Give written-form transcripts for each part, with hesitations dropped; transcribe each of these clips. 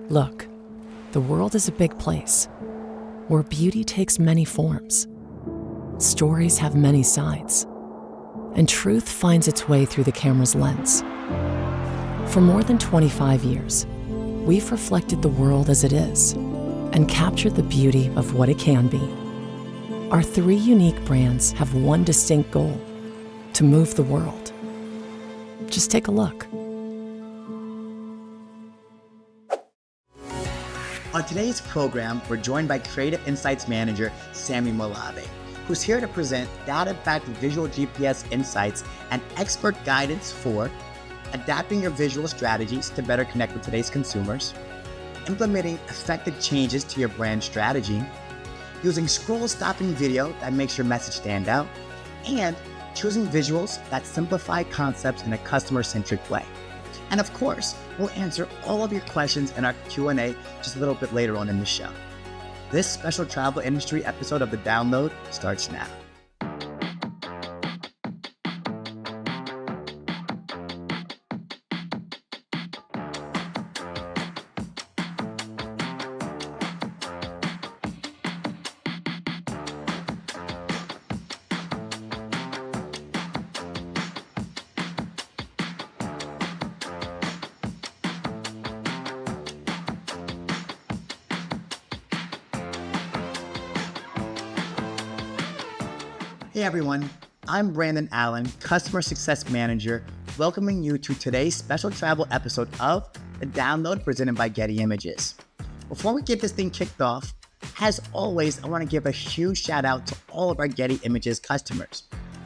Look, the world is a big place where beauty takes many forms. Stories have many sides, and truth finds its way through the camera's lens. For more than 25 years, we've reflected the world as it is and captured the beauty of what it can be. Our three unique brands have one distinct goal: to move the world. Just take a look. On today's program, we're joined by Creative Insights Manager Sammy Malave, who's here to present data-backed visual GPS insights and expert guidance for adapting your visual strategies to better connect with today's consumers, implementing effective changes to your brand strategy, using scroll-stopping video that makes your message stand out, and choosing visuals that simplify concepts in a customer-centric way. And of course, we'll answer all of your questions in our Q&A just a little bit later on in the show. This special travel industry episode of The Download starts now. Hey everyone, I'm Brandon Allen, Customer Success Manager, welcoming you to today's special travel episode of The Download presented by Getty Images. Before we get this thing kicked off, as always, I want to give a huge shout out to all of our Getty Images customers.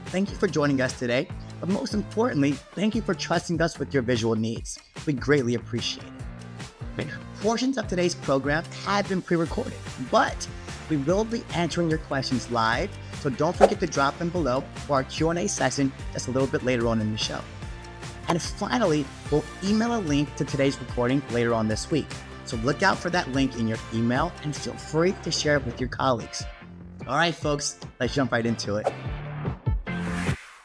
Thank you for joining us today, but most importantly, thank you for trusting us with your visual needs. We greatly appreciate it. Portions of today's program have been pre-recorded, but we will be answering your questions live, so don't forget to drop them below for our Q&A session just a little bit later on in the show. And finally, we'll email a link to today's recording later on this week. So look out for that link in your email and feel free to share it with your colleagues. All right, folks, let's jump right into it.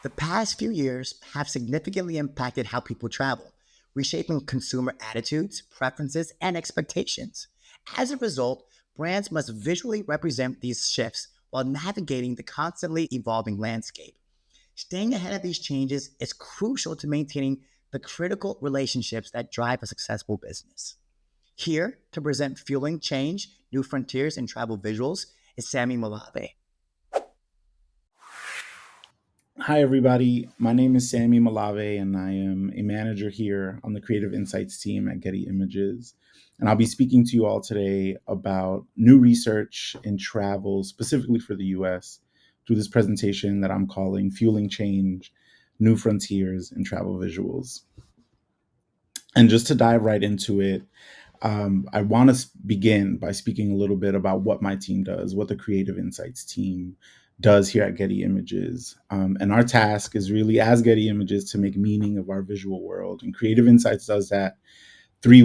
The past few years have significantly impacted how people travel, reshaping consumer attitudes, preferences, and expectations. As a result, brands must visually represent these shifts while navigating the constantly evolving landscape. Staying ahead of these changes is crucial to maintaining the critical relationships that drive a successful business. Here to present Fueling Change, New Frontiers in Travel Visuals is Sammy Malave. Hi, everybody. My name is Sammy Malave, and I am a manager here on the Creative Insights team at Getty Images. And I'll be speaking to you all today about new research in travel, specifically for the US, through this presentation that I'm calling Fueling Change, New Frontiers in Travel Visuals. And just to dive right into it, I want to begin by speaking a little bit about what my team does, what the Creative Insights team does here at Getty Images. And our task is really, as Getty Images, to make meaning of our visual world. And Creative Insights does that three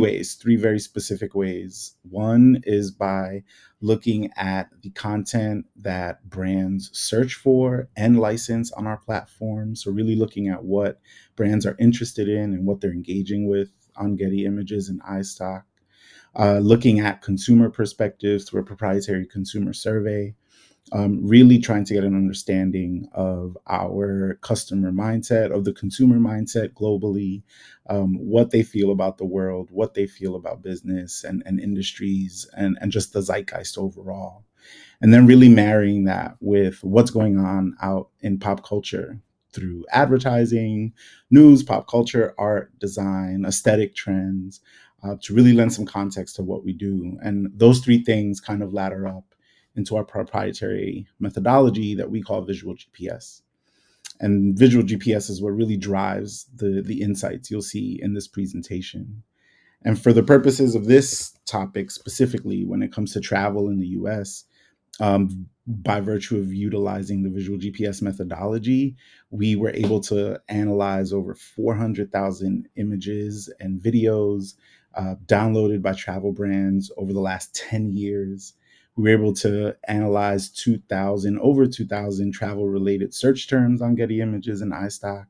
very specific ways. One is by looking at the content that brands search for and license on our platform. So really looking at what brands are interested in and what they're engaging with on Getty Images and iStock. Looking at consumer perspectives through a proprietary consumer survey. Really trying to get an understanding of our customer mindset, of the consumer mindset globally, what they feel about the world, what they feel about business and industries, and just the zeitgeist overall. And then really marrying that with what's going on out in pop culture through advertising, news, pop culture, art, design, aesthetic trends, to really lend some context to what we do. And those three things kind of ladder up into our proprietary methodology that we call VisualGPS. And VisualGPS is what really drives the insights you'll see in this presentation. And for the purposes of this topic specifically, when it comes to travel in the US, by virtue of utilizing the VisualGPS methodology, we were able to analyze over 400,000 images and videos downloaded by travel brands over the last 10 years. We were able to analyze over 2,000 travel-related search terms on Getty Images and iStock.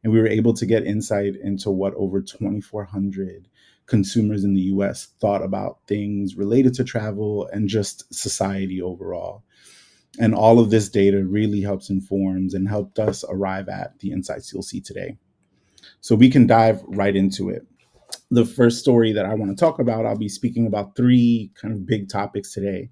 And we were able to get insight into what over 2,400 consumers in the US thought about things related to travel and just society overall. And all of this data really helps informs and helped us arrive at the insights you'll see today. So we can dive right into it. The first story that I want to talk about, I'll be speaking about three kind of big topics today.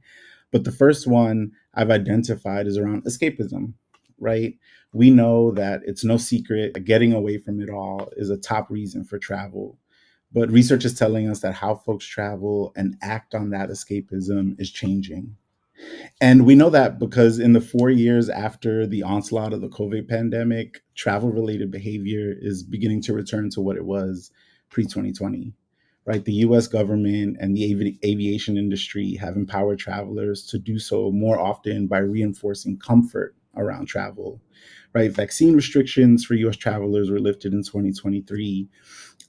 But the first one I've identified is around escapism, right? We know that it's no secret that getting away from it all is a top reason for travel. But research is telling us that how folks travel and act on that escapism is changing. And we know that because in the 4 years after the onslaught of the COVID pandemic, travel related behavior is beginning to return to what it was pre 2020, right? The US government and the aviation industry have empowered travelers to do so more often by reinforcing comfort around travel, right? Vaccine restrictions for US travelers were lifted in 2023,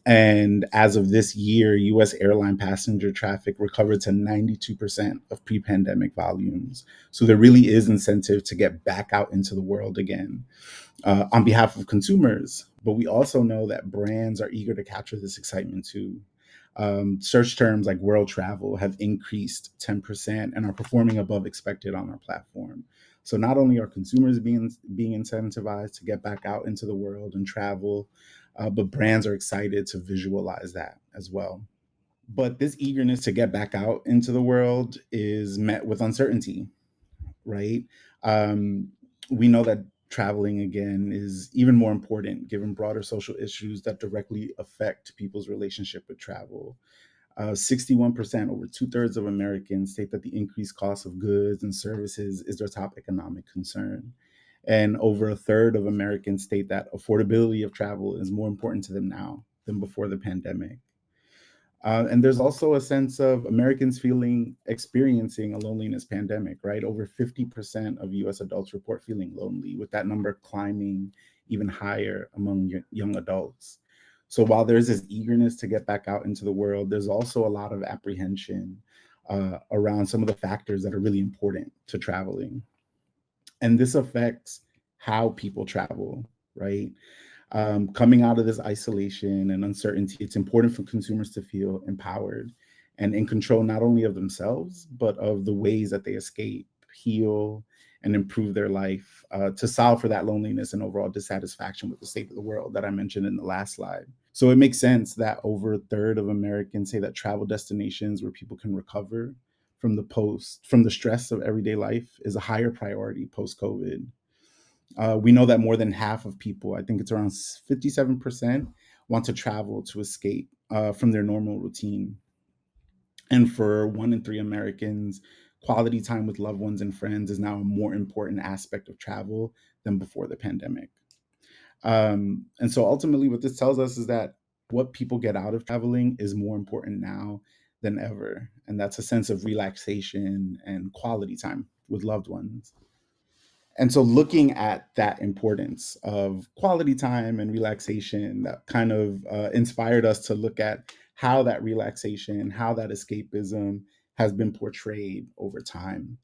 and as of this year, US airline passenger traffic recovered to 92% of pre pandemic volumes. So there really is incentive to get back out into the world again on behalf of consumers. But we also know that brands are eager to capture this excitement too. Search terms like world travel have increased 10% and are performing above expected on our platform. So not only are consumers being incentivized to get back out into the world and travel, but brands are excited to visualize that as well. But this eagerness to get back out into the world is met with uncertainty, right? Um, we know that traveling again is even more important given broader social issues that directly affect people's relationship with travel. 61%, over two-thirds of Americans, state that the increased cost of goods and services is their top economic concern. And over a third of Americans state that affordability of travel is more important to them now than before the pandemic. And there's also a sense of Americans experiencing a loneliness pandemic, right? Over 50% of US adults report feeling lonely, with that number climbing even higher among young adults. So while there's this eagerness to get back out into the world, there's also a lot of apprehension around some of the factors that are really important to traveling. And this affects how people travel, right? Coming out of this isolation and uncertainty, it's important for consumers to feel empowered and in control not only of themselves, but of the ways that they escape, heal, and improve their life to solve for that loneliness and overall dissatisfaction with the state of the world that I mentioned in the last slide. So it makes sense that over a third of Americans say that travel destinations where people can recover from the stress of everyday life is a higher priority post COVID. We know that more than half of people, I think it's around 57%, want to travel to escape from their normal routine. And for 1 in 3 Americans, quality time with loved ones and friends is now a more important aspect of travel than before the pandemic. And so ultimately, what this tells us is that what people get out of traveling is more important now than ever. And that's a sense of relaxation and quality time with loved ones. And so looking at that importance of quality time and relaxation, that kind of inspired us to look at how that relaxation, how that escapism has been portrayed over time.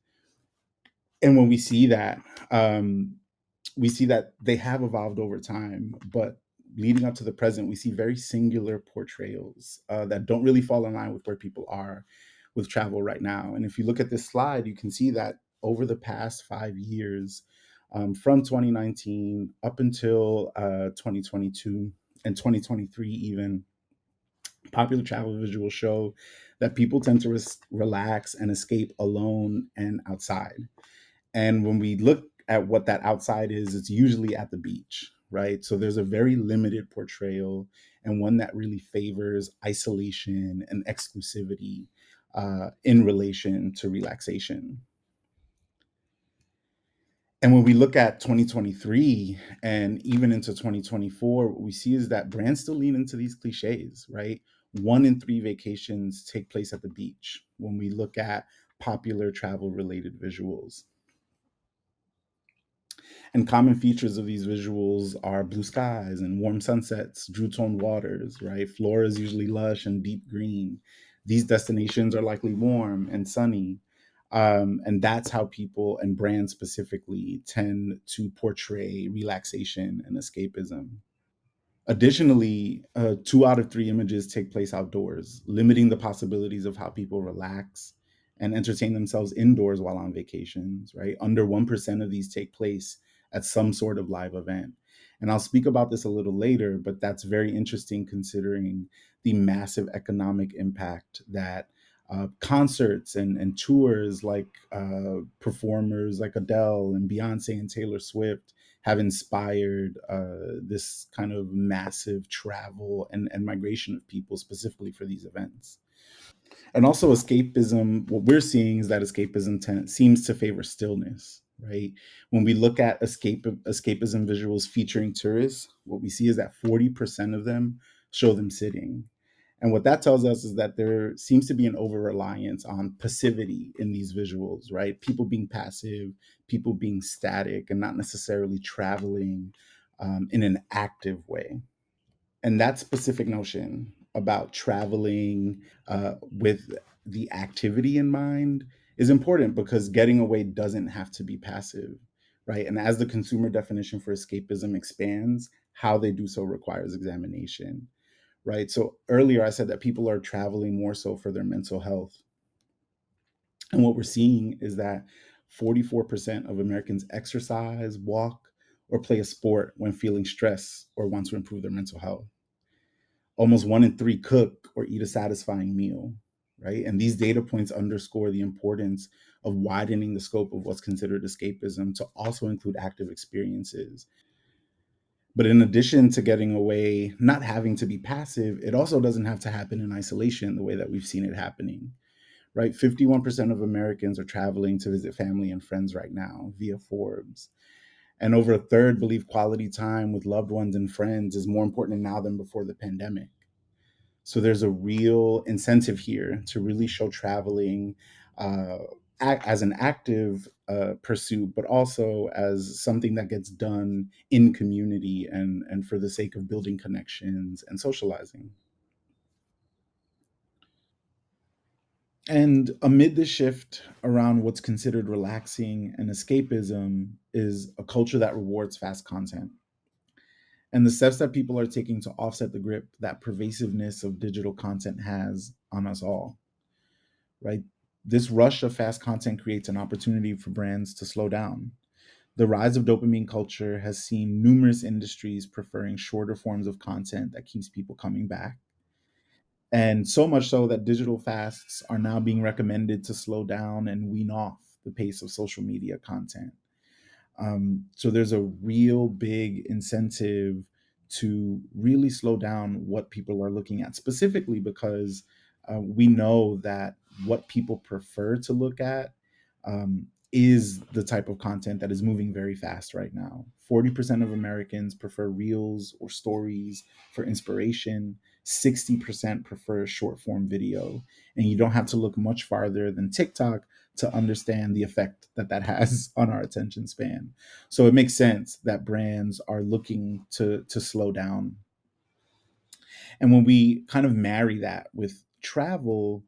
And when um, we see that they have evolved over time, but leading up to the present, we see very singular portrayals that don't really fall in line with where people are with travel right now. And if you look at this slide, you can see that over the past 5 years, from 2019 up until 2022 and 2023, even, popular travel visuals show that people tend to relax and escape alone and outside. And when we look at what that outside is, it's usually at the beach, right? So there's a very limited portrayal and one that really favors isolation and exclusivity in relation to relaxation. And when we look at 2023 and even into 2024, what we see is that brands still lean into these cliches, right? 1 in 3 vacations take place at the beach when we look at popular travel related visuals. And common features of these visuals are blue skies and warm sunsets, drew tone waters, right? Flora is usually lush and deep green. These destinations are likely warm and sunny. And that's how people and brands specifically tend to portray relaxation and escapism. Additionally, 2 out of 3 images take place outdoors, limiting the possibilities of how people relax and entertain themselves indoors while on vacations, right? Under 1% of these take place at some sort of live event. And I'll speak about this a little later, but that's very interesting considering the massive economic impact that concerts and tours like performers like Adele and Beyonce and Taylor Swift have inspired this kind of massive travel and migration of people specifically for these events. And also, escapism, what we're seeing is that seems to favor stillness, right? When we look at escapism visuals featuring tourists, what we see is that 40% of them show them sitting. And what that tells us is that there seems to be an over reliance on passivity in these visuals, right? People being passive, people being static, and not necessarily traveling in an active way. And that specific notion about traveling with the activity in mind is important because getting away doesn't have to be passive, right? And as the consumer definition for escapism expands, how they do so requires examination, right? So earlier I said that people are traveling more so for their mental health. And what we're seeing is that 44% of Americans exercise, walk, or play a sport when feeling stress or want to improve their mental health. Almost 1 in 3 cook or eat a satisfying meal, right? And these data points underscore the importance of widening the scope of what's considered escapism to also include active experiences. But in addition to getting away, not having to be passive, it also doesn't have to happen in isolation the way that we've seen it happening, right? 51% of Americans are traveling to visit family and friends right now via Forbes. And over a third believe quality time with loved ones and friends is more important now than before the pandemic. So there's a real incentive here to really show traveling uh, as an active pursuit, but also as something that gets done in community and for the sake of building connections and socializing. And amid the shift around what's considered relaxing and escapism is a culture that rewards fast content. And the steps that people are taking to offset the grip that pervasiveness of digital content has on us all, right? This rush of fast content creates an opportunity for brands to slow down. The rise of dopamine culture has seen numerous industries preferring shorter forms of content that keeps people coming back. And so much so that digital fasts are now being recommended to slow down and wean off the pace of social media content. So there's a real big incentive to really slow down what people are looking at, specifically because we know that what people prefer to look at is the type of content that is moving very fast right now. 40% of Americans prefer reels or stories for inspiration. 60% prefer short form video. And you don't have to look much farther than TikTok to understand the effect that that has on our attention span. So it makes sense that brands are looking to slow down. And when we kind of marry that with travel,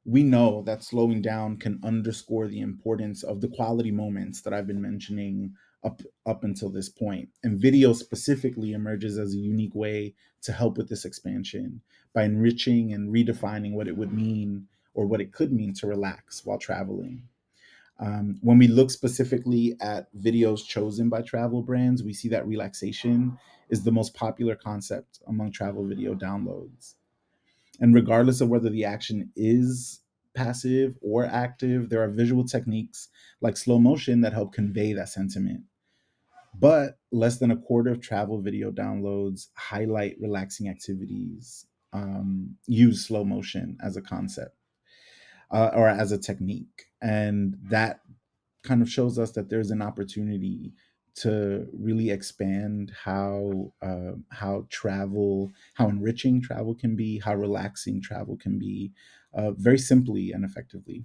we know that slowing down can underscore the importance of the quality moments that I've been mentioning up until this point. And video specifically emerges as a unique way to help with this expansion by enriching and redefining what it would mean or what it could mean to relax while traveling. When we look specifically at videos chosen by travel brands, we see that relaxation is the most popular concept among travel video downloads. And regardless of whether the action is passive or active, there are visual techniques like slow motion that help convey that sentiment. But less than a quarter of travel video downloads highlight relaxing activities, use slow motion as a concept or as a technique. And that kind of shows us that there's an opportunity to really expand how travel, how enriching travel can be, how relaxing travel can be, very simply and effectively.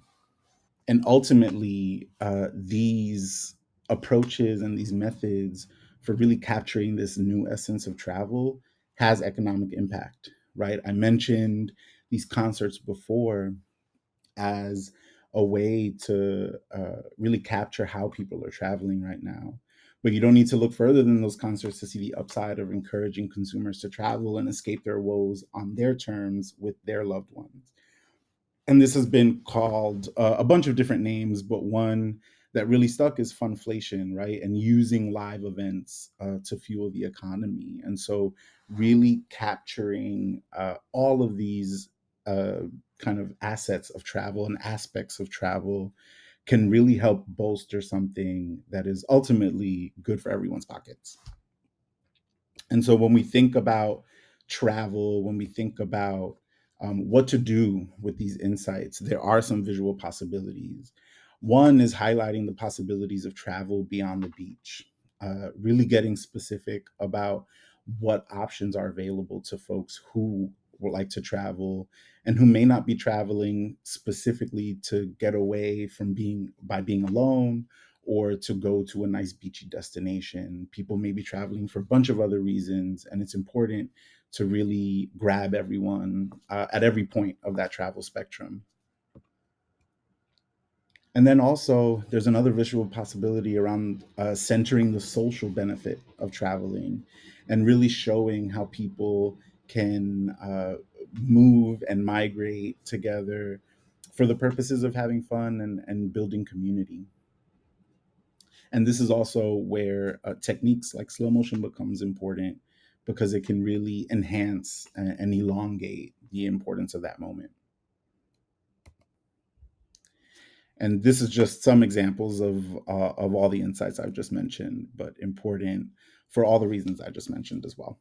And ultimately, these approaches and these methods for really capturing this new essence of travel has economic impact, right? I mentioned these concerts before as a way to really capture how people are traveling right now. But you don't need to look further than those concerts to see the upside of encouraging consumers to travel and escape their woes on their terms with their loved ones. And this has been called a bunch of different names, but one that really stuck is funflation, right? And using live events to fuel the economy. And so, really capturing all of these uh, kind of assets of travel and aspects of travel can really help bolster something that is ultimately good for everyone's pockets. And so when we think about travel, when we think about what to do with these insights, there are some visual possibilities. One is highlighting the possibilities of travel beyond the beach, really getting specific about what options are available to folks who would like to travel and who may not be traveling specifically to get away from being alone or to go to a nice beachy destination. People may be traveling for a bunch of other reasons, and it's important to really grab everyone at every point of that travel spectrum. And then also, there's another visual possibility around centering the social benefit of traveling and really showing how people can move and migrate together for the purposes of having fun and building community. And this is also where techniques like slow motion becomes important because it can really enhance and elongate the importance of that moment. And this is just some examples of all the insights I've just mentioned, but important for all the reasons I just mentioned as well.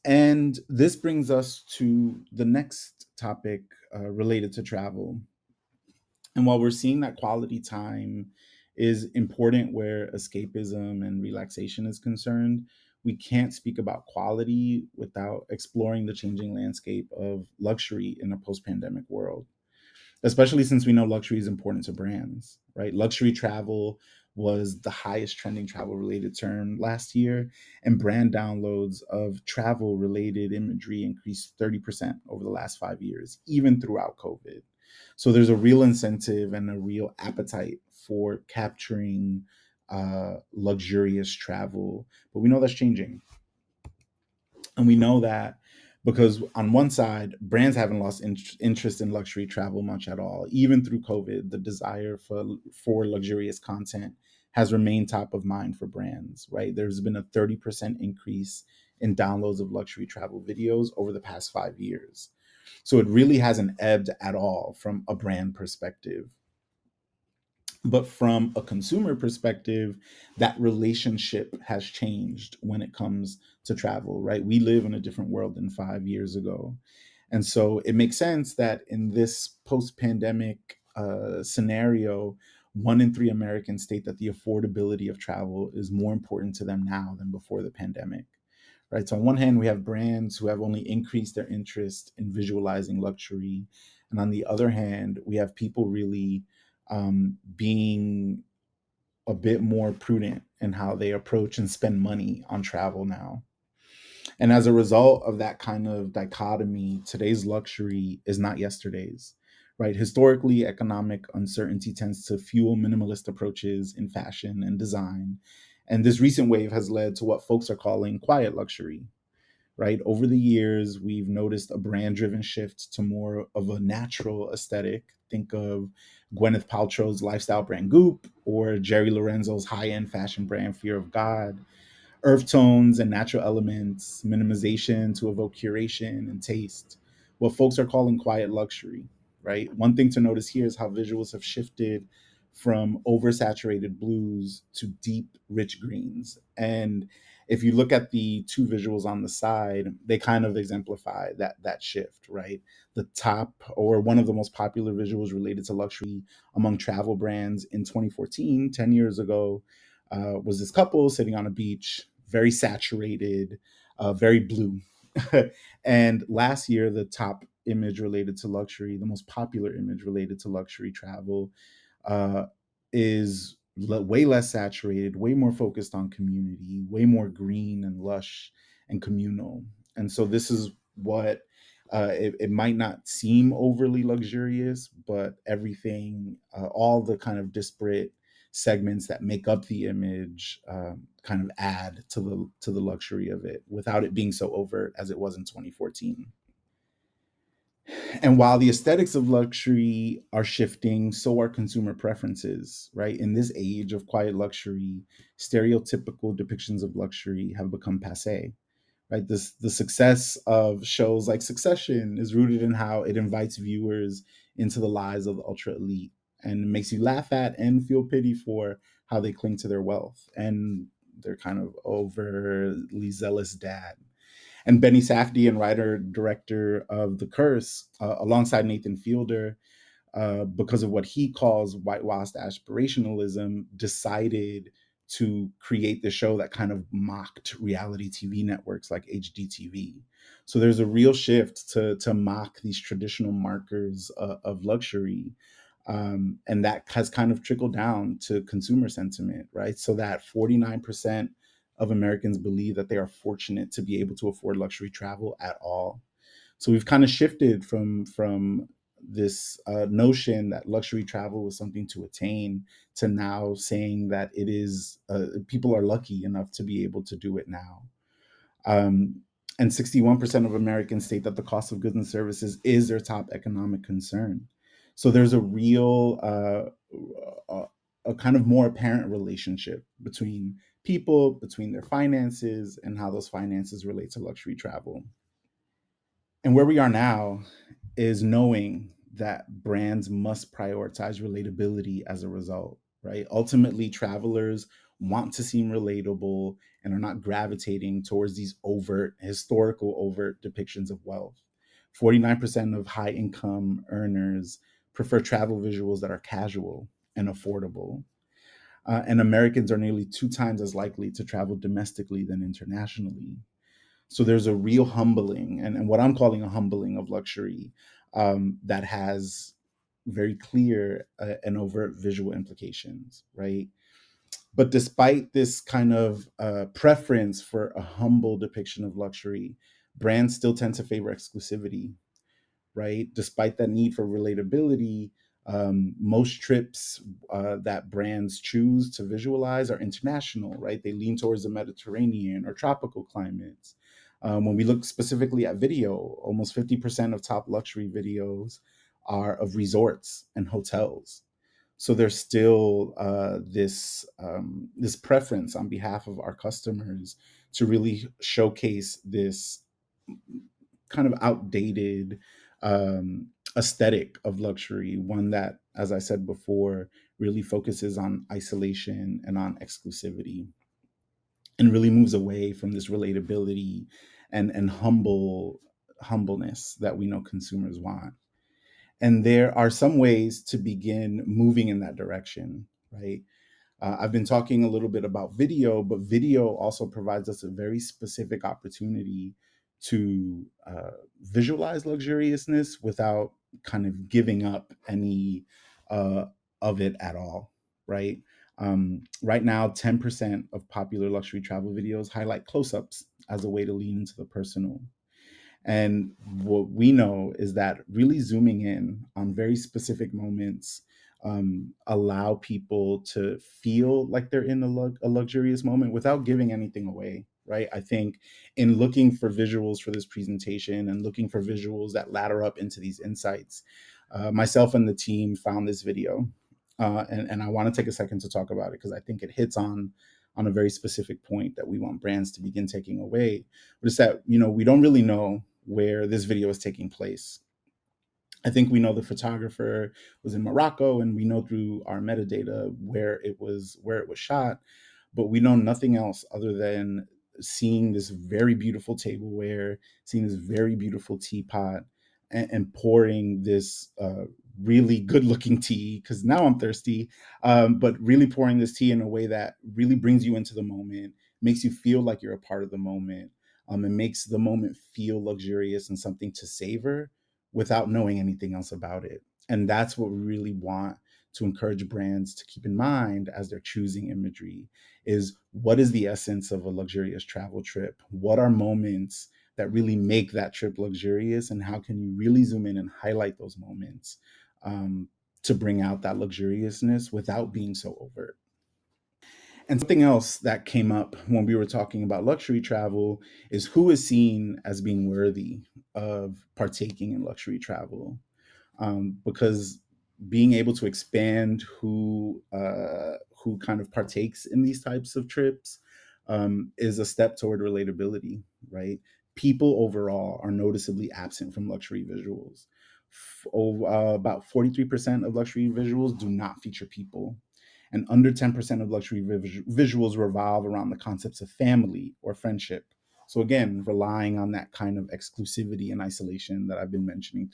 And this brings us to the next topic related to travel. And while we're seeing that quality time is important where escapism and relaxation is concerned, we can't speak about quality without exploring the changing landscape of luxury in a post pandemic world, especially since we know luxury is important to brands, right? Luxury travel was the highest trending travel related term last year, and brand downloads of travel related imagery increased 30% over the last 5 years, even throughout COVID. So there's a real incentive and a real appetite for capturing luxurious travel, but we know that's changing. And we know that because on one side, brands haven't lost interest in luxury travel much at all. Even through COVID, the desire for luxurious content has remained top of mind for brands, right? There's been a 30% increase in downloads of luxury travel videos over the past 5 years. So it really hasn't ebbed at all from a brand perspective. But from a consumer perspective, that relationship has changed when it comes to travel, right? We live in a different world than 5 years ago. And so it makes sense that in this post pandemic scenario, 1 in 3 Americans state that the affordability of travel is more important to them now than before the pandemic, right? So on one hand, we have brands who have only increased their interest in visualizing luxury. And on the other hand, we have people really being a bit more prudent in how they approach and spend money on travel now. And as a result of that kind of dichotomy, today's luxury is not yesterday's, right? Historically, economic uncertainty tends to fuel minimalist approaches in fashion and design. And this recent wave has led to what folks are calling quiet luxury, right? Over the years, we've noticed a brand driven shift to more of a natural aesthetic. Think of Gwyneth Paltrow's lifestyle brand Goop or Jerry Lorenzo's high end fashion brand Fear of God. Earth tones and natural elements, minimization to evoke curation and taste, what folks are calling quiet luxury, right? One thing to notice here is how visuals have shifted from oversaturated blues to deep, rich greens. And if you look at the two visuals on the side, they kind of exemplify that shift, right? The top or one of the most popular visuals related to luxury among travel brands in 2014, 10 years ago, was this couple sitting on a beach, very saturated, very blue. And last year, the top image related to luxury, the most popular image related to luxury travel, uh, is way less saturated, way more focused on community, way more green and lush and communal. And so this is what It might not seem overly luxurious, but everything, all the kind of disparate segments that make up the image, kind of add to the luxury of it without it being so overt as it was in 2014. And while the aesthetics of luxury are shifting, so are consumer preferences, right? In this age of quiet luxury, stereotypical depictions of luxury have become passe, right? The success of shows like Succession is rooted in how it invites viewers into the lives of the ultra elite and makes you laugh at and feel pity for how they cling to their wealth and their kind of overly zealous dad. And Benny Safdie, writer director of The Curse, alongside Nathan Fielder, because of what he calls whitewashed aspirationalism, decided to create the show that kind of mocked reality TV networks like HGTV. So there's a real shift to mock these traditional markers of luxury. And that has kind of trickled down to consumer sentiment, right? So that 49% of Americans believe that they are fortunate to be able to afford luxury travel at all. So we've kind of shifted from this notion that luxury travel was something to attain to now saying that it is people are lucky enough to be able to do it now. Um, and 61% of Americans state that the cost of goods and services is their top economic concern. So there's a real, a kind of more apparent relationship between people, between their finances, and how those finances relate to luxury travel. And where we are now is knowing that brands must prioritize relatability as a result, right? Ultimately, travelers want to seem relatable and are not gravitating towards these overt, historical overt depictions of wealth. 49% of high income earners prefer travel visuals that are casual and affordable. And Americans are nearly 2 times as likely to travel domestically than internationally. So there's a real humbling, and what I'm calling a humbling of luxury, that has very clear and overt visual implications, right? But despite this kind of preference for a humble depiction of luxury, brands still tend to favor exclusivity, right? Despite that need for relatability, most trips that brands choose to visualize are international, right? They lean towards the Mediterranean or tropical climates. When we look specifically at video, almost 50% of top luxury videos are of resorts and hotels. So there's still this preference on behalf of our customers to really showcase this kind of outdated aesthetic of luxury, one that, as I said before, really focuses on isolation and on exclusivity and really moves away from this relatability and humbleness that we know consumers want. And there are some ways to begin moving in that direction, right? I've been talking a little bit about video, but video also provides us a very specific opportunity to visualize luxuriousness without kind of giving up any of it at all, right? Right now, 10% of popular luxury travel videos highlight close ups as a way to lean into the personal. And what we know is that really zooming in on very specific moments allow people to feel like they're in a luxurious moment without giving anything away, right? I think in looking for visuals for this presentation and looking for visuals that ladder up into these insights, myself and the team found this video. And I want to take a second to talk about it because I think it hits on a very specific point that we want brands to begin taking away. But it's that, we don't really know where this video is taking place. I think we know the photographer was in Morocco, and we know through our metadata where it was shot, but we know nothing else other than seeing this very beautiful tableware, seeing this very beautiful teapot, and pouring this really good-looking tea. Because now I'm thirsty, but really pouring this tea in a way that really brings you into the moment, makes you feel like you're a part of the moment, and makes the moment feel luxurious and something to savor without knowing anything else about it. And that's what we really want to encourage brands to keep in mind as they're choosing imagery is what is the essence of a luxurious travel trip? What are moments that really make that trip luxurious, and how can you really zoom in and highlight those moments um, to bring out that luxuriousness without being so overt. And something else that came up when we were talking about luxury travel is who is seen as being worthy of partaking in luxury travel. Because being able to expand who kind of partakes in these types of trips is a step toward relatability, right? People overall are noticeably absent from luxury visuals. About 43% of luxury visuals do not feature people, and under 10% of luxury visuals revolve around the concepts of family or friendship. So again, relying on that kind of exclusivity and isolation that I've been mentioning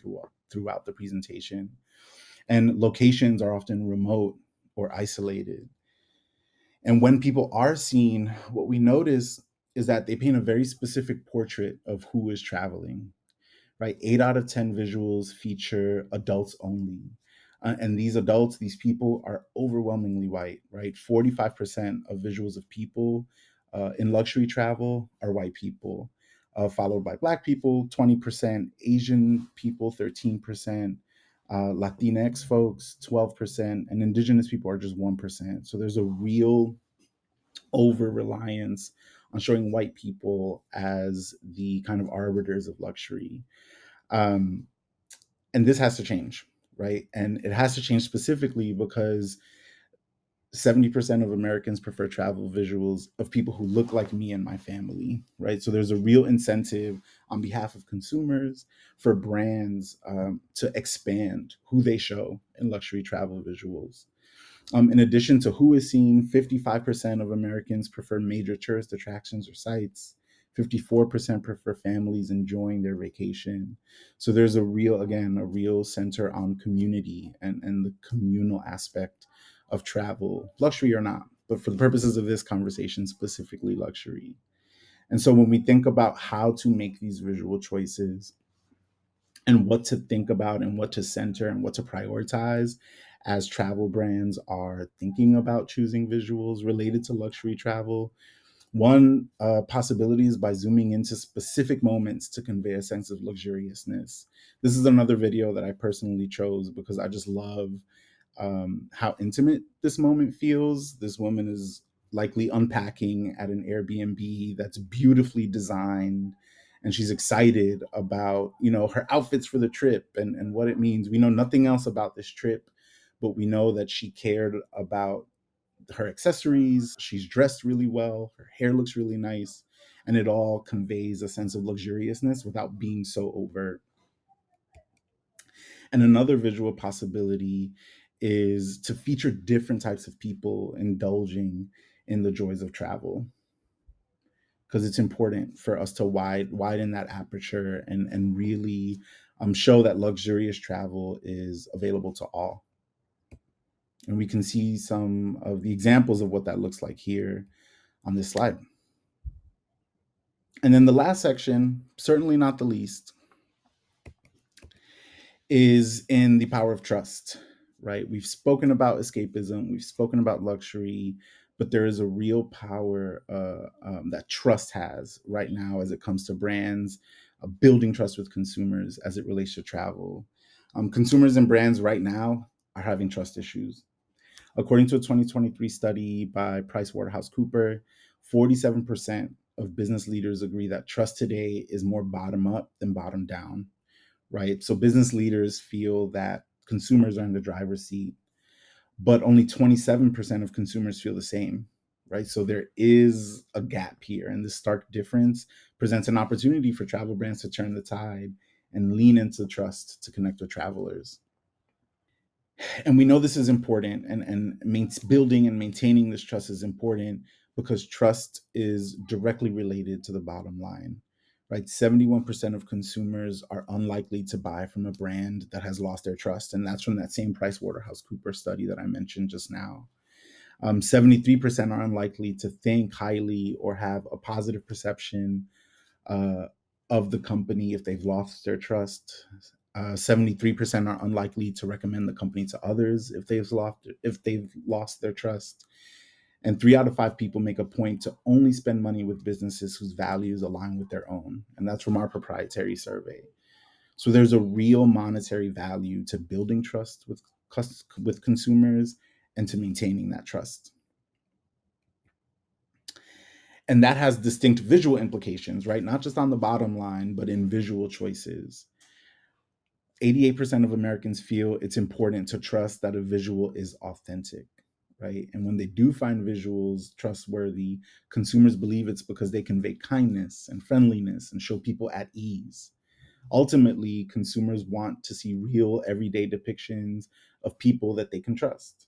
throughout the presentation. And locations are often remote or isolated. And when people are seen, what we notice is that they paint a very specific portrait of who is traveling, right? 8 out of 10 visuals feature adults only. And these adults, these people are overwhelmingly white, right? 45% of visuals of people in luxury travel are white people, followed by Black people, 20%, Asian people, 13%, Latinx folks, 12%, and Indigenous people are just 1%. So there's a real over reliance on showing white people as the kind of arbiters of luxury. Um, and this has to change, right? And it has to change specifically because 70% of Americans prefer travel visuals of people who look like me and my family, right? So there's a real incentive on behalf of consumers for brands to expand who they show in luxury travel visuals. In addition to who is seen, 55% of Americans prefer major tourist attractions or sites. 54% prefer families enjoying their vacation. So there's a real center on community and the communal aspect of travel, luxury or not, but for the purposes of this conversation, specifically luxury. And so when we think about how to make these visual choices and what to think about and what to center and what to prioritize as travel brands are thinking about choosing visuals related to luxury travel, one possibility is by zooming into specific moments to convey a sense of luxuriousness. This is another video that I personally chose because I just love how intimate this moment feels. This woman is likely unpacking at an Airbnb that's beautifully designed, and she's excited about, her outfits for the trip and what it means. We know nothing else about this trip, but we know that she cared about her accessories. She's dressed really well. Her hair looks really nice. And it all conveys a sense of luxuriousness without being so overt. And another visual possibility is to feature different types of people indulging in the joys of travel, because it's important for us to widen that aperture and really show that luxurious travel is available to all. And we can see some of the examples of what that looks like here on this slide. And then the last section, certainly not the least, is in the power of trust, right? We've spoken about escapism, we've spoken about luxury, but there is a real power that trust has right now as it comes to brands, building trust with consumers as it relates to travel. Consumers and brands right now are having trust issues. According to a 2023 study by PricewaterhouseCoopers, 47% of business leaders agree that trust today is more bottom up than bottom down, right? So business leaders feel that consumers are in the driver's seat, but only 27% of consumers feel the same, right? So there is a gap here, and this stark difference presents an opportunity for travel brands to turn the tide and lean into trust to connect with travelers. And we know this is important, and building and maintaining this trust is important because trust is directly related to the bottom line, right? 71% of consumers are unlikely to buy from a brand that has lost their trust, and that's from that same PricewaterhouseCoopers study that I mentioned just now. 73% are unlikely to think highly or have a positive perception uh, of the company if they've lost their trust. 73% are unlikely to recommend the company to others if they've lost their trust. And 3 out of 5 people make a point to only spend money with businesses whose values align with their own. And that's from our proprietary survey. So there's a real monetary value to building trust with consumers and to maintaining that trust. And that has distinct visual implications, right? Not just on the bottom line, but in visual choices. 88% of Americans feel it's important to trust that a visual is authentic, right? And when they do find visuals trustworthy, consumers believe it's because they convey kindness and friendliness and show people at ease. Ultimately, consumers want to see real, everyday depictions of people that they can trust.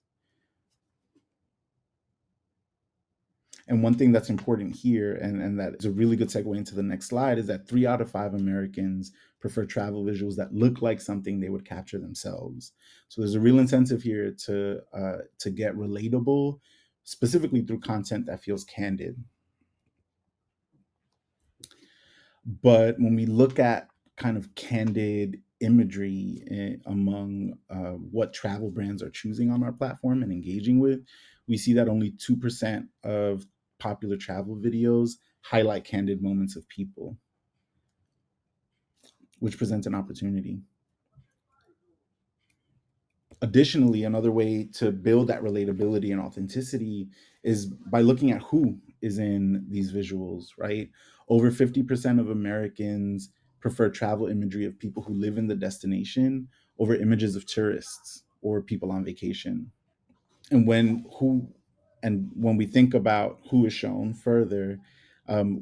And one thing that's important here, and that is a really good segue into the next slide, is that 3 out of 5 Americans prefer travel visuals that look like something they would capture themselves. So there's a real incentive here to get relatable, specifically through content that feels candid. But when we look at kind of candid imagery among what travel brands are choosing on our platform and engaging with, we see that only 2% of popular travel videos highlight candid moments of people, which presents an opportunity. Additionally, another way to build that relatability and authenticity is by looking at who is in these visuals, right? Over 50% of Americans prefer travel imagery of people who live in the destination over images of tourists or people on vacation. And when we think about who is shown further,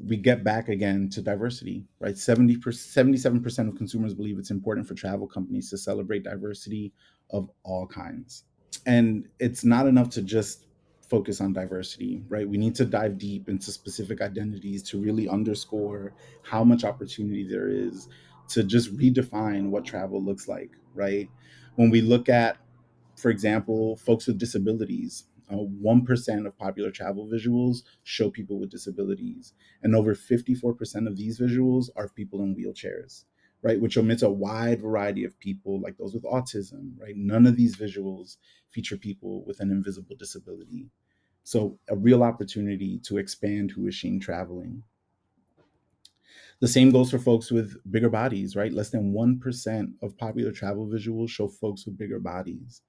we get back again to diversity, right? 77% of consumers believe it's important for travel companies to celebrate diversity of all kinds. And it's not enough to just focus on diversity, right? We need to dive deep into specific identities to really underscore how much opportunity there is to just redefine what travel looks like, right? When we look at, for example, folks with disabilities, 1% of popular travel visuals show people with disabilities, and over 54% of these visuals are of people in wheelchairs, right? Which omits a wide variety of people, like those with autism, right? None of these visuals feature people with an invisible disability. So, a real opportunity to expand who is seen traveling. The same goes for folks with bigger bodies, right? Less than 1% of popular travel visuals show folks with bigger bodies.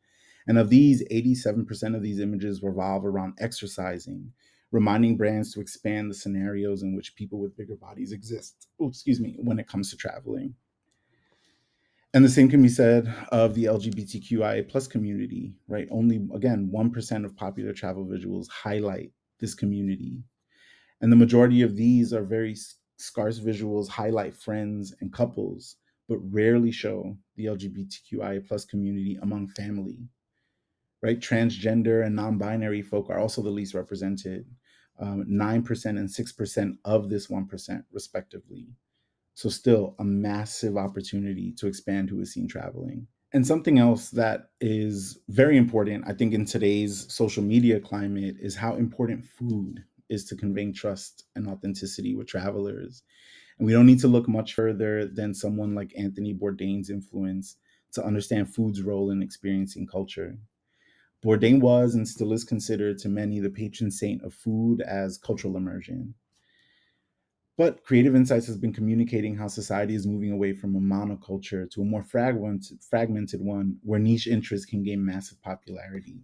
And of these, 87% of these images revolve around exercising, reminding brands to expand the scenarios in which people with bigger bodies exist, when it comes to traveling. And the same can be said of the LGBTQIA plus community, right? Only, again, 1% of popular travel visuals highlight this community. And the majority of these are very scarce visuals, highlight friends and couples, but rarely show the LGBTQIA plus community among family, right? Transgender and non-binary folk are also the least represented, 9% and 6% of this 1%, respectively. So still a massive opportunity to expand who is seen traveling. And something else that is very important, I think, in today's social media climate is how important food is to conveying trust and authenticity with travelers. And we don't need to look much further than someone like Anthony Bourdain's influence to understand food's role in experiencing culture. Bourdain was and still is considered to many the patron saint of food as cultural immersion. But Creative Insights has been communicating how society is moving away from a monoculture to a more fragmented one where niche interests can gain massive popularity.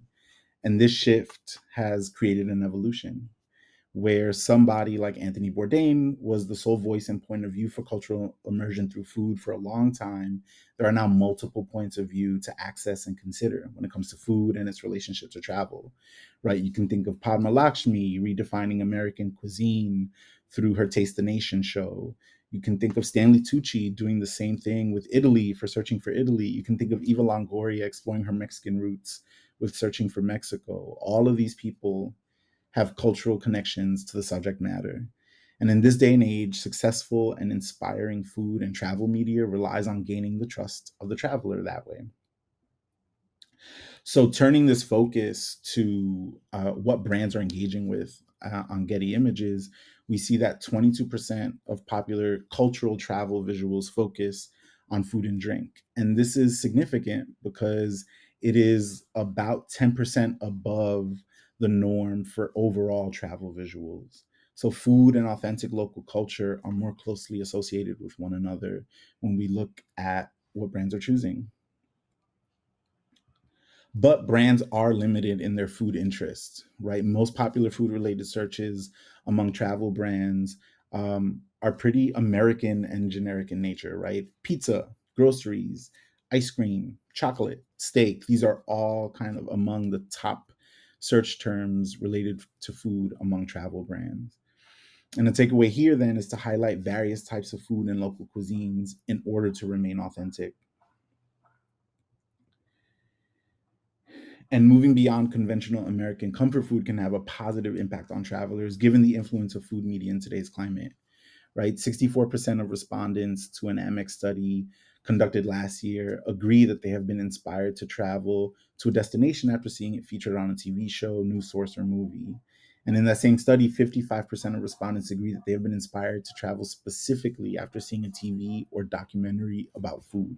And this shift has created an evolution where somebody like Anthony Bourdain was the sole voice and point of view for cultural immersion through food for a long time. There are now multiple points of view to access and consider when it comes to food and its relationship to travel, right? You can think of Padma Lakshmi redefining American cuisine through her Taste the Nation show. You can think of Stanley Tucci doing the same thing with Italy for Searching for Italy. You can think of Eva Longoria exploring her Mexican roots with Searching for Mexico. All of these people have cultural connections to the subject matter. And in this day and age, successful and inspiring food and travel media relies on gaining the trust of the traveler that way. So, turning this focus to what brands are engaging with on Getty Images, we see that 22% of popular cultural travel visuals focus on food and drink. And this is significant because it is about 10% above the norm for overall travel visuals. So, food and authentic local culture are more closely associated with one another when we look at what brands are choosing. But brands are limited in their food interests, right? Most popular food related searches among travel brands are pretty American and generic in nature, right? Pizza, groceries, ice cream, chocolate, steak. These are all kind of among the top search terms related to food among travel brands. And the takeaway here then is to highlight various types of food and local cuisines in order to remain authentic. And moving beyond conventional American comfort food can have a positive impact on travelers, given the influence of food media in today's climate, right? 64% of respondents to an Amex study conducted last year agree that they have been inspired to travel to a destination after seeing it featured on a TV show, news source, or movie. And in that same study, 55% of respondents agree that they have been inspired to travel specifically after seeing a TV or documentary about food.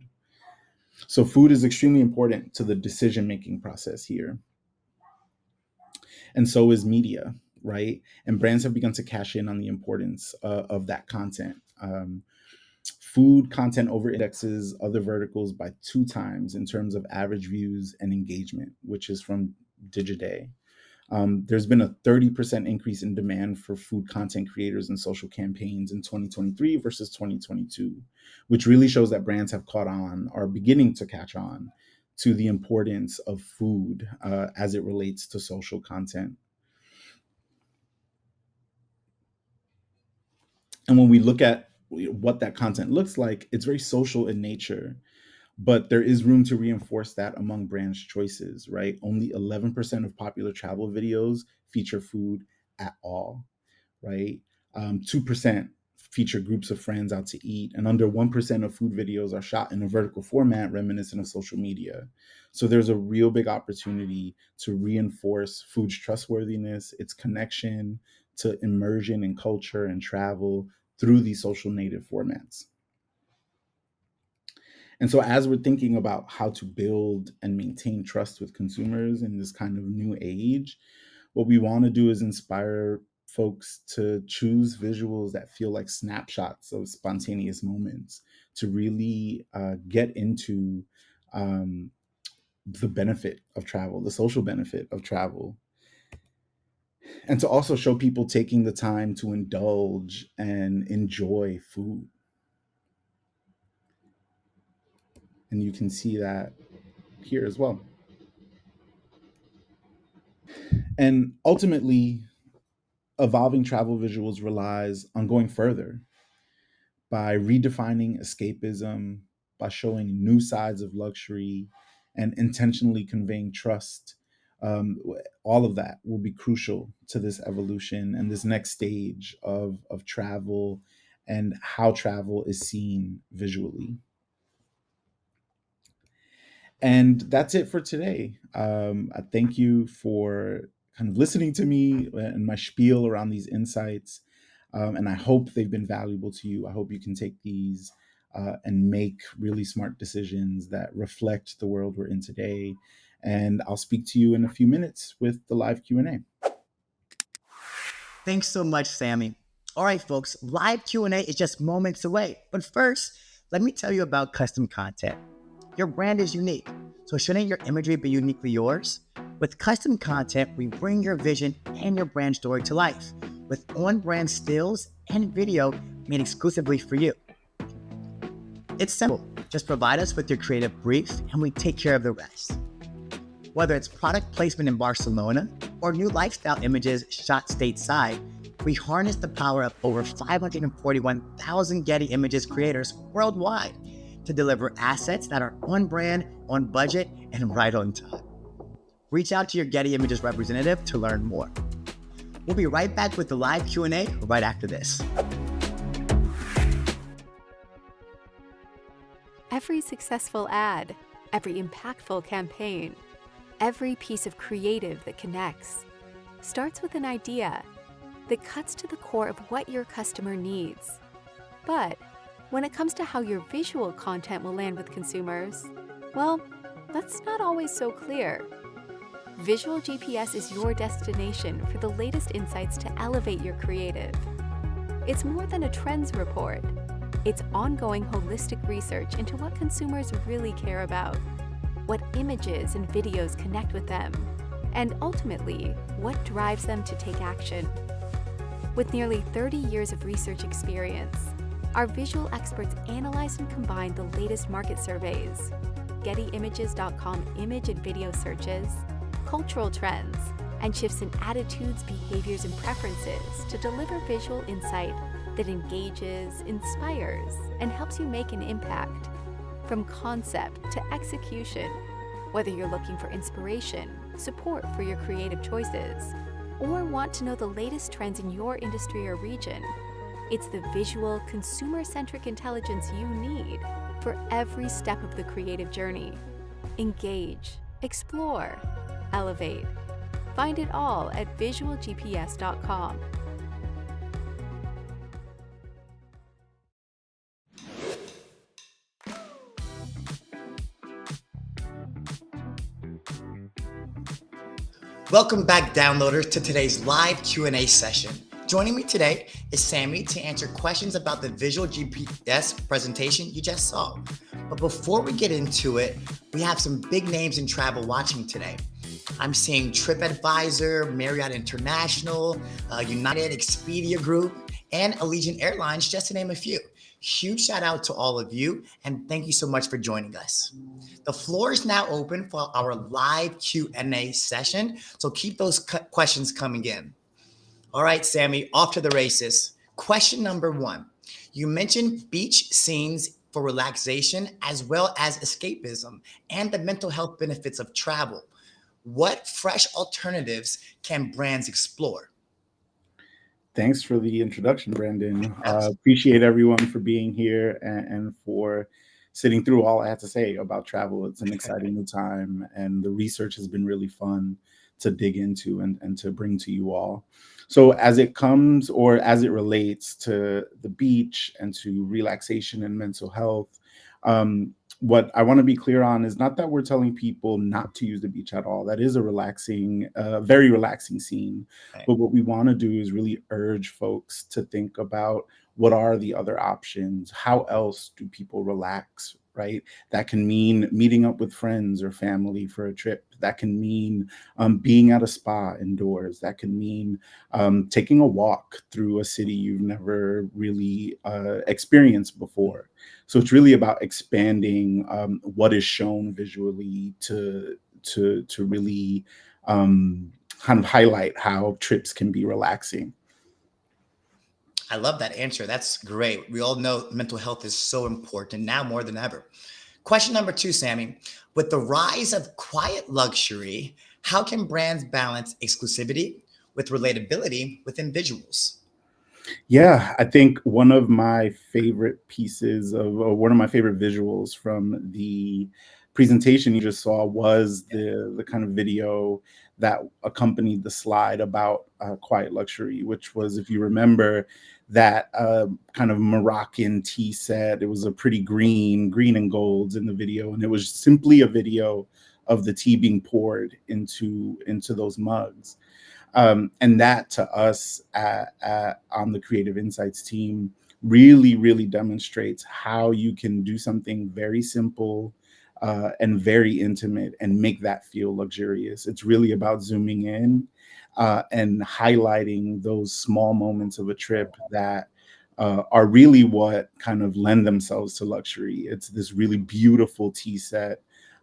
So food is extremely important to the decision-making process here. And so is media, right? And brands have begun to cash in on the importance of that content. Food content over indexes other verticals by 2 times in terms of average views and engagement, which is from Digiday. There's been a 30% increase in demand for food content creators and social campaigns in 2023 versus 2022, which really shows that brands have caught on, or are beginning to catch on, to the importance of food as it relates to social content. And when we look at what that content looks like, it's very social in nature, but there is room to reinforce that among brands' choices, right? Only 11% of popular travel videos feature food at all, right? 2% feature groups of friends out to eat, and under 1% of food videos are shot in a vertical format reminiscent of social media. So there's a real big opportunity to reinforce food's trustworthiness, its connection to immersion in culture and travel through these social native formats. And so, as we're thinking about how to build and maintain trust with consumers in this kind of new age, what we want to do is inspire folks to choose visuals that feel like snapshots of spontaneous moments, to really get into um, the benefit of travel, the social benefit of travel, and to also show people taking the time to indulge and enjoy food. And you can see that here as well. And ultimately, evolving travel visuals relies on going further by redefining escapism, by showing new sides of luxury, and intentionally conveying trust. All of that will be crucial to this evolution and this next stage of travel and how travel is seen visually. And that's it for today. I thank you for kind of listening to me and my spiel around these insights. And I hope they've been valuable to you. I hope you can take these and make really smart decisions that reflect the world we're in today. And I'll speak to you in a few minutes with the live Q&A. Thanks so much, Sammy. All right, folks, live Q&A is just moments away. But first, let me tell you about custom content. Your brand is unique, so shouldn't your imagery be uniquely yours? With custom content, we bring your vision and your brand story to life with on-brand stills and video made exclusively for you. It's simple. Just provide us with your creative brief and we take care of the rest. Whether it's product placement in Barcelona or new lifestyle images shot stateside, we harness the power of over 541,000 Getty Images creators worldwide to deliver assets that are on brand, on budget, and right on time. Reach out to your Getty Images representative to learn more. We'll be right back with the live Q&A right after this. Every successful ad, every impactful campaign, every piece of creative that connects starts with an idea that cuts to the core of what your customer needs. But when it comes to how your visual content will land with consumers, well, that's not always so clear. VisualGPS is your destination for the latest insights to elevate your creative. It's more than a trends report. It's ongoing holistic research into what consumers really care about, what images and videos connect with them, and ultimately, what drives them to take action. With nearly 30 years of research experience, our visual experts analyze and combine the latest market surveys, GettyImages.com image and video searches, cultural trends, and shifts in attitudes, behaviors, and preferences to deliver visual insight that engages, inspires, and helps you make an impact. From concept to execution, whether you're looking for inspiration, support for your creative choices, or want to know the latest trends in your industry or region, it's the visual, consumer-centric intelligence you need for every step of the creative journey. Engage, explore, elevate. Find it all at VisualGPS.com. Welcome back, downloaders, to today's live Q&A session. Joining me today is Sammy to answer questions about the VisualGPS presentation you just saw. But before we get into it, we have some big names in travel watching today. I'm seeing TripAdvisor, Marriott International, United, Expedia Group, and Allegiant Airlines, just to name a few. Huge shout out to all of you, and thank you so much for joining us. The floor is now open for our live Q&A session, so keep those questions coming in. All right, Sammy, off to the races. Question number 1. You mentioned beach scenes for relaxation as well as escapism and the mental health benefits of travel. What fresh alternatives can brands explore? Thanks for the introduction, Brandon. Appreciate everyone for being here and for sitting through all I have to say about travel. It's an exciting new time, and the research has been really fun to dig into and to bring to you all. So as it comes, or as it relates to the beach and to relaxation and mental health, what I want to be clear on is not that we're telling people not to use the beach at all. That is a relaxing, very relaxing scene. Right. But what we want to do is really urge folks to think about what are the other options? How else do people relax, right? That can mean meeting up with friends or family for a trip. That can mean being at a spa indoors. That can mean taking a walk through a city you've never really experienced before. So it's really about expanding what is shown visually to really kind of highlight how trips can be relaxing. I love that answer. That's great. We all know mental health is so important now more than ever. Question number 2, Sammy. With the rise of quiet luxury, how can brands balance exclusivity with relatability within visuals? Yeah, I think one of my favorite pieces of, or one of my favorite visuals from the presentation you just saw was the kind of video that accompanied the slide about quiet luxury, which was, if you remember, that kind of Moroccan tea set. It was a pretty green and golds in the video, and it was simply a video of the tea being poured into those mugs. And that to us on the Creative Insights team really demonstrates how you can do something very simple and very intimate and make that feel luxurious. It's really about zooming in and highlighting those small moments of a trip that are really what kind of lend themselves to luxury. It's this really beautiful tea set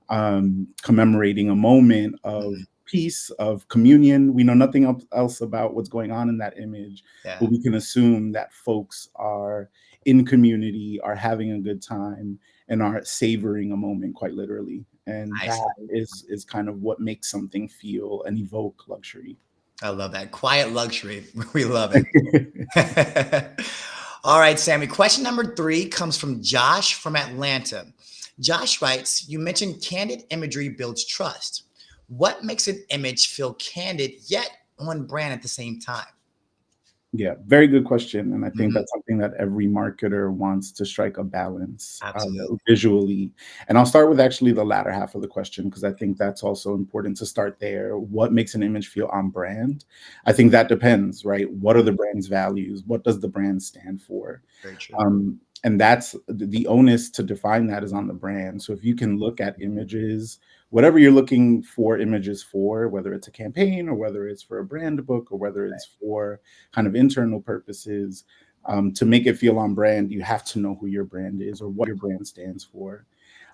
commemorating a moment of peace, of communion. We know nothing else about what's going on in that image, but we can assume that folks are in community, are having a good time, and are savoring a moment quite literally. And that is kind of what makes something feel and evoke luxury. I love that. Quiet luxury. We love it. All right, Sammy. Question number 3 comes from Josh from Atlanta. Josh writes, you mentioned candid imagery builds trust. What makes an image feel candid yet on brand at the same time? Yeah, very good question, and I think Mhm. that's something that every marketer wants to strike a balance, Absolutely. visually, and I'll start with actually the latter half of the question because I think that's also important to start there. What makes an image feel on brand? I think that depends, right? What are Mhm. the brand's values? What does the brand stand for? Very true. And that's the onus to define that is on the brand. So if you can look at images, whatever you're looking for images for, whether it's a campaign or whether it's for a brand book or whether it's for kind of internal purposes, to make it feel on brand, you have to know who your brand is or what your brand stands for.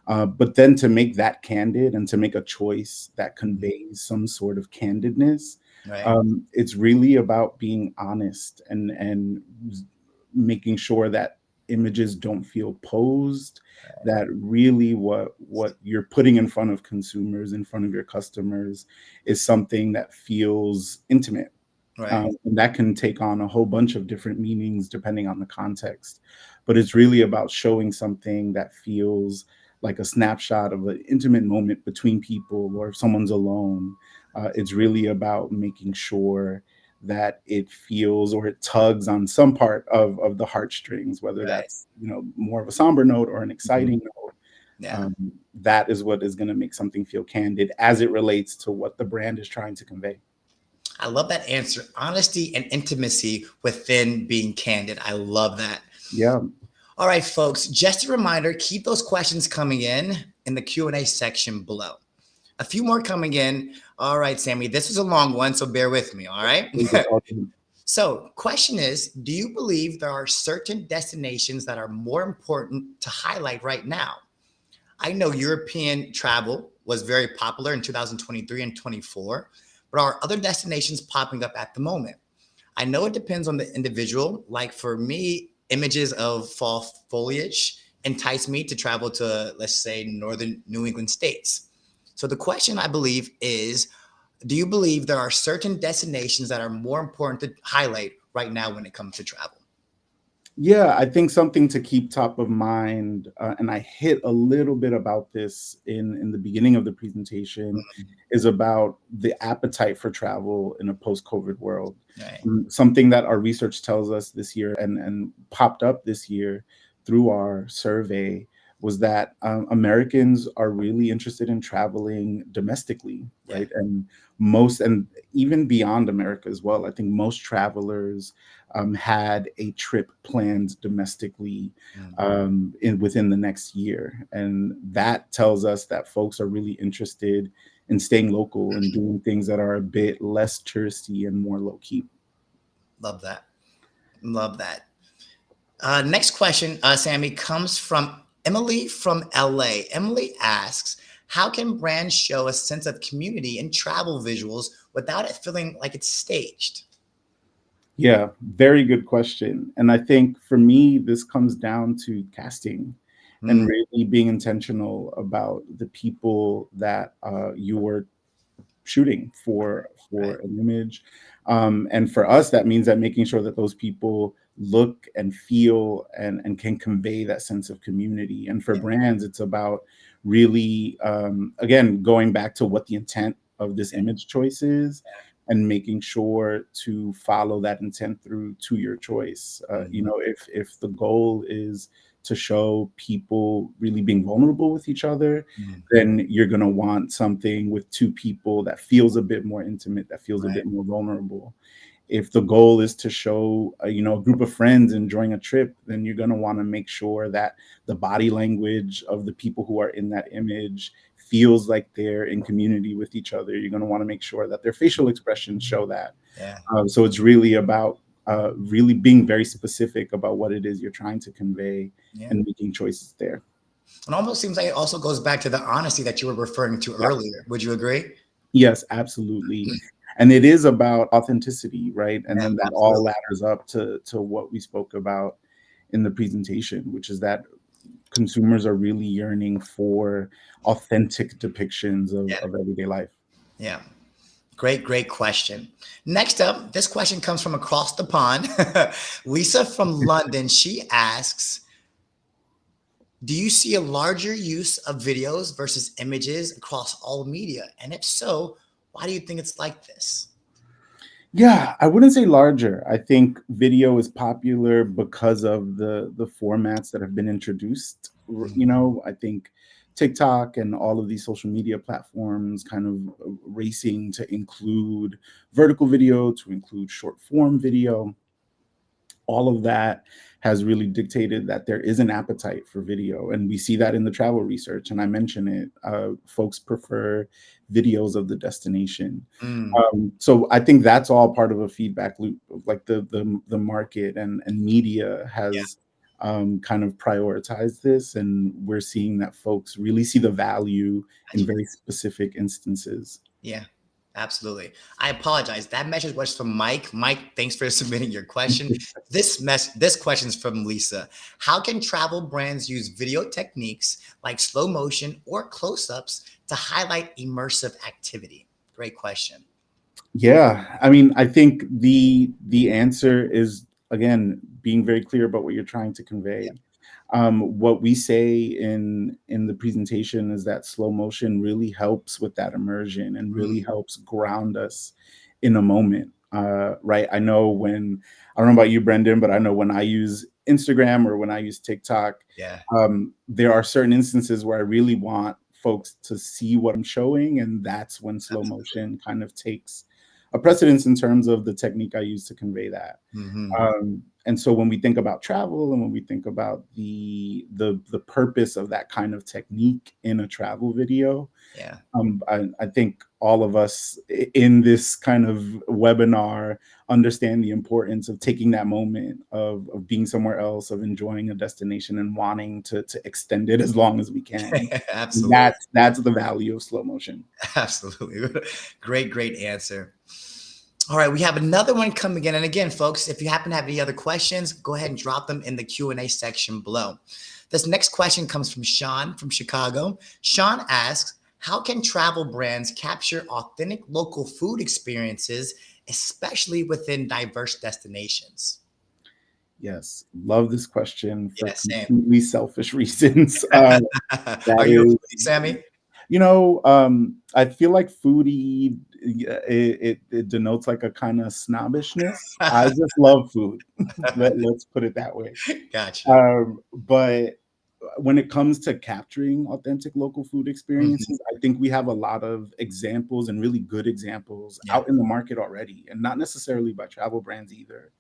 But then to make that candid and to make a choice that Mhm. conveys some sort of candidness, Right. it's really about being honest and making sure that images don't feel posed, that really what you're putting in front of consumers, in front of your customers, is something that feels intimate. Right. And that can take on a whole bunch of different meanings depending on the context. But it's really about showing something that feels like a snapshot of an intimate moment between people, or if someone's alone. It's really about making sure that it feels or it tugs on some part of the heartstrings, whether Right. that's more of a somber note or an Mhm. exciting note. Yeah. Um, that is what is going to make something feel candid as it relates to what the brand is trying to convey. I love that answer. Honesty and intimacy within being candid. I love that. Yeah. All right, folks, just a reminder, keep those questions coming in the Q&A section below. A few more coming in. All right, Sammy, this is a long one, so bear with me, all right? It's all good. So, question is, do you believe there are certain destinations that are more important to highlight right now? I know European travel was very popular in 2023 and 24, but are other destinations popping up at the moment? I know it depends on the individual. Like for me, images of fall foliage entice me to travel to, let's say, northern New England states. So the question I believe is, do you believe there are certain destinations that are more important to highlight right now when it comes to travel? Yeah, I think something to keep top of mind, and I hit a little bit about this in the beginning of the presentation, is about the appetite for travel in a post-COVID world. Right. Something that our research tells us this year and popped up this year through our survey was that Americans are really interested in traveling domestically, Yeah. right? And even beyond America as well. I think most travelers had a trip planned domestically Mm. within the next year, and that tells us that folks are really interested in staying local and doing things that are a bit less touristy and more low key. Love that. Love that. Next question, Sammy, comes from Emily from LA. Emily asks, how can brands show a sense of community in travel visuals without it feeling like it's staged? Yeah, very good question. And I think for me, this comes down to casting Mm. and really being intentional about the people that you were shooting Right. for an image. And for us, that means that making sure that those people look and feel and can convey that sense of community. And for Yeah. brands, it's about really again going back to what the intent of this image choice is and making sure to follow that intent through to your choice. Mhm. If the goal is to show people really being vulnerable with each other, Mm. then you're going to want something with two people that feels a bit more intimate, that feels a Right. bit more vulnerable. If the goal is to show a group of friends enjoying a trip, then you're going to want to make sure that the body language of the people who are in that image feels like they're in community with each other. You're going to want to make sure that their facial expressions show that. Yeah. So it's really about really being very specific about what it is you're trying to convey Yeah. and making choices there. It almost seems like it also goes back to the honesty that you were referring to earlier. Would you agree? Yes, absolutely. And it is about authenticity, right? And Yeah, then that all absolutely. ladders up to what we spoke about in the presentation, which is that consumers are really yearning for authentic depictions Yeah. of everyday life. Yeah. Great, great question. Next up, this question comes from across the pond. Lisa from London, she asks, do you see a larger use of videos versus images across all media? And if so, why do you think it's like this? Yeah, I wouldn't say larger. I think video is popular because of the formats that have been introduced. I think TikTok and all of these social media platforms kind of racing to include vertical video, to include short form video. All of that has really dictated that there is an appetite for video, and we see that in the travel research, and I mention it. Folks prefer videos of the destination. Mm, So I think that's all part of a feedback loop of, like, the market and media yeah, has kind of prioritized this, and we're seeing that folks really see the value in gotcha. very specific instances. Yeah, absolutely. I apologize. That message was from Mike. Mike, thanks for submitting your question. This question is from Lisa. How can travel brands use video techniques like slow motion or close-ups to highlight immersive activity? Great question. Yeah, I mean, I think the answer is, again, being very clear about what you're trying to Yeah. convey. What we say in the presentation is that slow motion really helps with that immersion and really Mm, helps ground us in a moment. Right? I don't know about you, Brendan, but I know when I use Instagram or when I use TikTok, yeah. there are certain instances where I really want folks to see what I'm showing, and that's when slow Absolutely. motion kind of takes a precedence in terms of the technique I use to convey that. Hmm. And so when we think about travel and when we think about the purpose of that kind of technique in a travel video, Yeah. I think all of us in this kind of webinar understand the importance of taking that moment of being somewhere else, of enjoying a destination and wanting to extend it as long as we can. And Absolutely. that's the value of slow motion. Absolutely. Great answer. All right, we have another one coming in. And again, folks, if you happen to have any other questions, go ahead and drop them in the Q&A section below. This next question comes from Sean from Chicago. Sean asks, how can travel brands capture authentic local food experiences, especially within diverse destinations? Yes, love this question for Yeah, same. completely selfish reasons. Are That you a is, foodie, Sammy? I feel like foodie, yeah, it denotes like a kind of snobbishness. I just love food. Let's put it that way. Gotcha. But when it comes to capturing authentic local food Mhm. experiences, I think we have a lot of examples and really good examples Yeah. out in the market already, and not necessarily by travel brands either.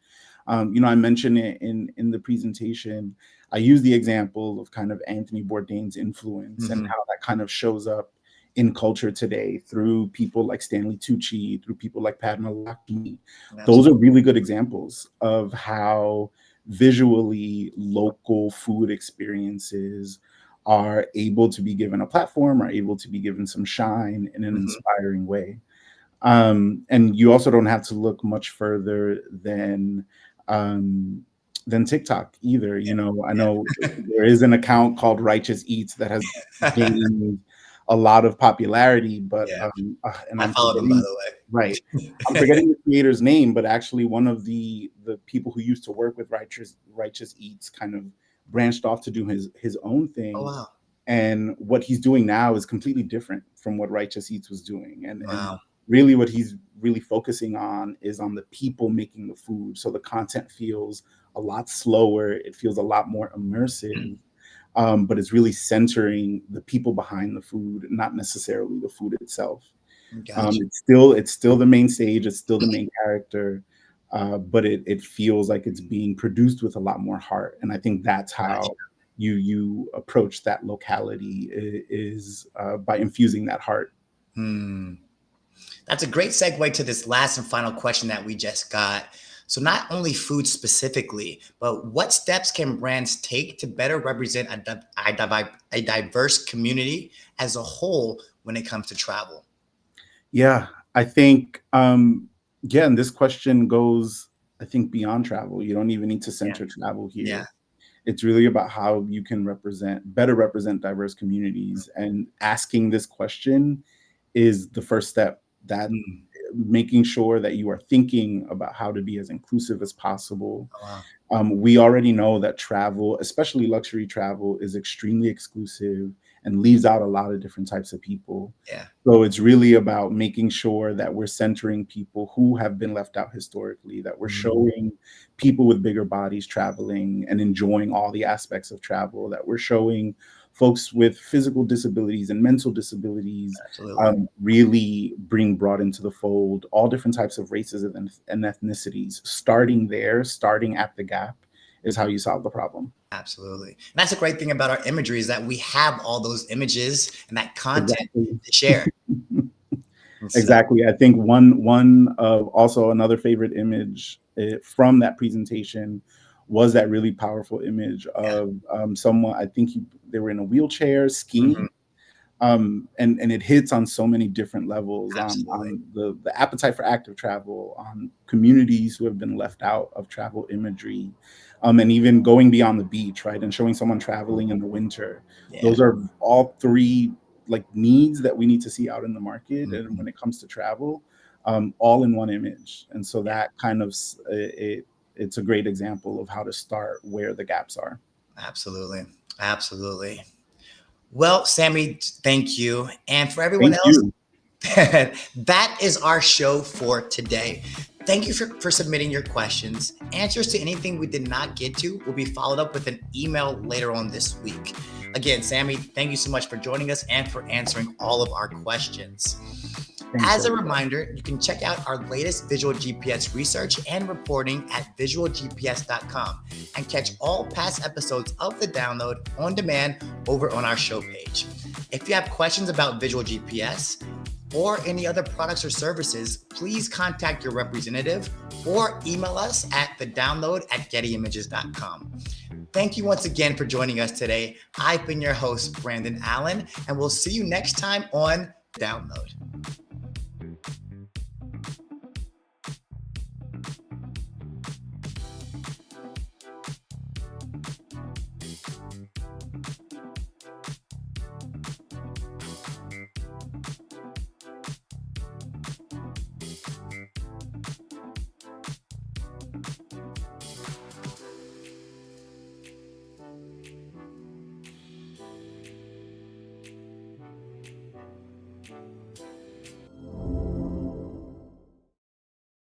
I mentioned it in the presentation. I use the example of kind of Anthony Bourdain's influence and Mhm. how that kind of shows up in culture today through people like Stanley Tucci, through people like Padma Lakshmi. Those Absolutely. are really good examples of how visually local food experiences are able to be given a platform, are able to be given some shine in an Mhm. inspiring way. And you also don't have to look much further um, than TikTok either. I Yeah. know there is an account called Righteous Eats that has gained a lot of popularity, but Yeah. and I I'm followed him, by forgetting, the right. I'm way. forgetting the creator's name, but actually one of the people who used to work with Righteous Eats kind of branched off to do his own Oh, thing, wow. and what he's doing now is completely different from what Righteous Eats was doing. And Wow. really what he's really focusing on is on the people making the food. So the content feels a lot slower, it feels a lot more immersive, but it's really centering the people behind the food, not necessarily the food itself. Gotcha. It's still the main stage, it's still the main character, but it feels like it's being produced with a lot more heart. And I think that's Gotcha. how you approach that locality, is by infusing that heart. Hmm. That's a great segue to this last and final question that we just got. So, not only food specifically, but what steps can brands take to better represent a diverse community as a whole when it comes to travel? Yeah, I think, yeah, and this question goes, I think, beyond travel. You don't even need to Yeah. center travel Yeah. here. It's really about how you can better represent diverse communities. And asking this question is the first step. That Mm. making sure that you are thinking about how to be as inclusive as possible. Oh, wow. We already know that travel, especially luxury travel, is extremely exclusive and leaves out a lot of different types of people. Yeah. So it's really about making sure that we're centering people who have been left out historically, that we're showing people with bigger bodies traveling and enjoying all the aspects of travel, that we're showing folks with physical disabilities and mental disabilities really being brought into the fold, all different types of races and ethnicities. Starting there, starting at the gap is how you solve the problem. Absolutely. And that's a great thing about our imagery is that we have all those images and that content to share. Exactly. I think one of also another favorite image from that presentation was that really powerful image of someone, I think they were in a wheelchair skiing. And it hits on so many different levels on the appetite for active travel, on communities who have been left out of travel imagery, and even going beyond the beach, right? And showing someone traveling in the winter. Those are all three like needs that we need to see out in the market. And when it comes to travel, all in one image. And so that kind of, it's a great example of how to start where the gaps are. Absolutely. Absolutely. Well, Sammy, thank you. And for everyone else, that is our show for today. Thank you for submitting your questions. Answers to anything we did not get to will be followed up with an email later on this week. Again, Sammy, thank you so much for joining us and for answering all of our questions. As a reminder, you can check out our latest visual GPS research and reporting at visualgps.com and catch all past episodes of the download on demand over on our show page. If you have questions about visual GPS or any other products or services, please contact your representative or email us at thedownload@gettyimages.com. Thank you once again for joining us today. I've been your host, Brandon Allen, and we'll see you next time on Download.